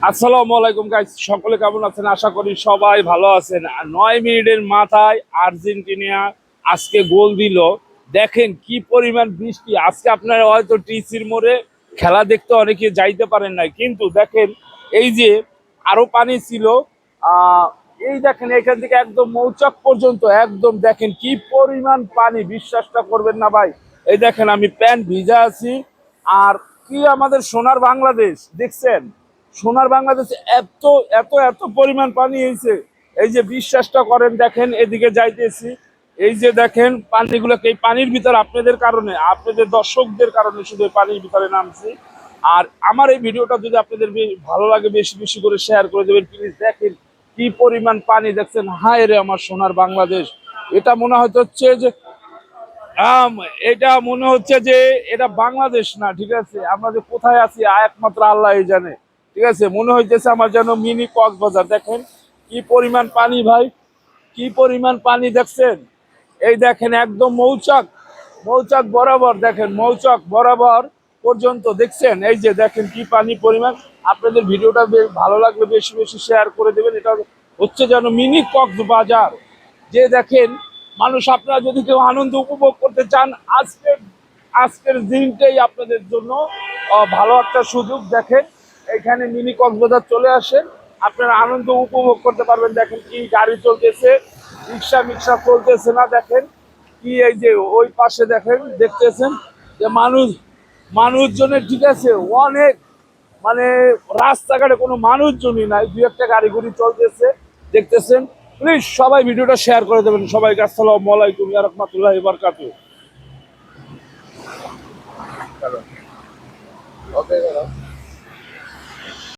আসসালামু আলাইকুম গাইস, সকলে কেমন আছেন? আশা করি সবাই ভালো আছেন। আর 9 মিনিটের মাথায় আর্জেন্টিনা আজকে গোল দিল। দেখেন কি পরিমাণ বৃষ্টি আজকে। আপনারা হয়তো টিসির মোড়ে খেলা দেখতে অনেকে যাইতে পারেন নাই, কিন্তু দেখেন এই যে আরো পানি ছিল। আহ এই দেখেন এখান থেকে একদম মৌচাক পর্যন্ত একদম দেখেন কি পরিমাণ পানি, বিশ্বাসটা করবেন না ভাই। এই দেখেন আমি প্যান্ট ভিজা আছি। আর কি আমাদের সোনার বাংলাদেশ দেখছেন? সোনার বাংলাদেশে এত এত এত পরিমাণ পানি হয়েছে। এই যে বিশ্বাসটা করেন, দেখেন এদিকে যাইতেছি, এই যে দেখেন পানিগুলোকে, এই পানির ভিতরে আপনাদের কারণে, আপনাদের দর্শকদের কারণে শুধু এই পানির ভিতরে নামছি। আর আমার এই ভিডিওটা যদি আপনাদের ভালো লাগে, বেশি বেশি করে শেয়ার করে দেবেন প্লিজ। দেখেন কি পরিমাণ পানি দেখছেন। হায় রে আমার সোনার বাংলাদেশ। এটা মনে হচ্ছে যে আম, এটা মনে হচ্ছে যে এটা বাংলাদেশ না, ঠিক আছে? আমরা যে কোথায় আছি একমাত্র আল্লাহ জানে। ঠিক আছে, মনে হইতেছে আমার যেন মিনি কক্সবাজার। দেখেন কি পরিমাণ পানি ভাই, কি পরিমাণ পানি দেখছেন। এই দেখেন একদম মৌচাক, মৌচাক বরাবর, দেখেন মৌচাক বরাবর পর্যন্ত দেখছেন। এই যে দেখেন কি পানি পরিমাণ। আপনাদের ভিডিওটা ভালো লাগলে বেশি বেশি শেয়ার করে দেবেন। এটা হচ্ছে যেন মিনি কক্সবাজার। যে দেখেন মানুষ, আপনারা যদি কেউ আনন্দ উপভোগ করতে চান, আজকের আজকের দিনটাই আপনাদের জন্য ভালো একটা সুযোগ। দেখেন এখানে মিনি কক্সবাজার চলে আসেন, আপনারা আনন্দ উপভোগ করতে পারবেন। দেখেন কি গাড়ি চলতেছে, রিক্সা মিক্সা চলতেছে না। দেখেন কি এই যে ওই পাশে দেখেন, দেখতেছেন যে মানুষজনের, ঠিক আছে, অনেক, মানে রাস্তাঘাটে কোনো মানুষজনই নাই, দুই একটা গাড়ি ঘুড়ি চলতেছে দেখতেছেন। প্লিজ সবাই ভিডিওটা শেয়ার করে দেবেন। সবাইকে আসসালামু আলাইকুম ওয়া রাহমাতুল্লাহি ওয়া বারাকাতুহু। ওকে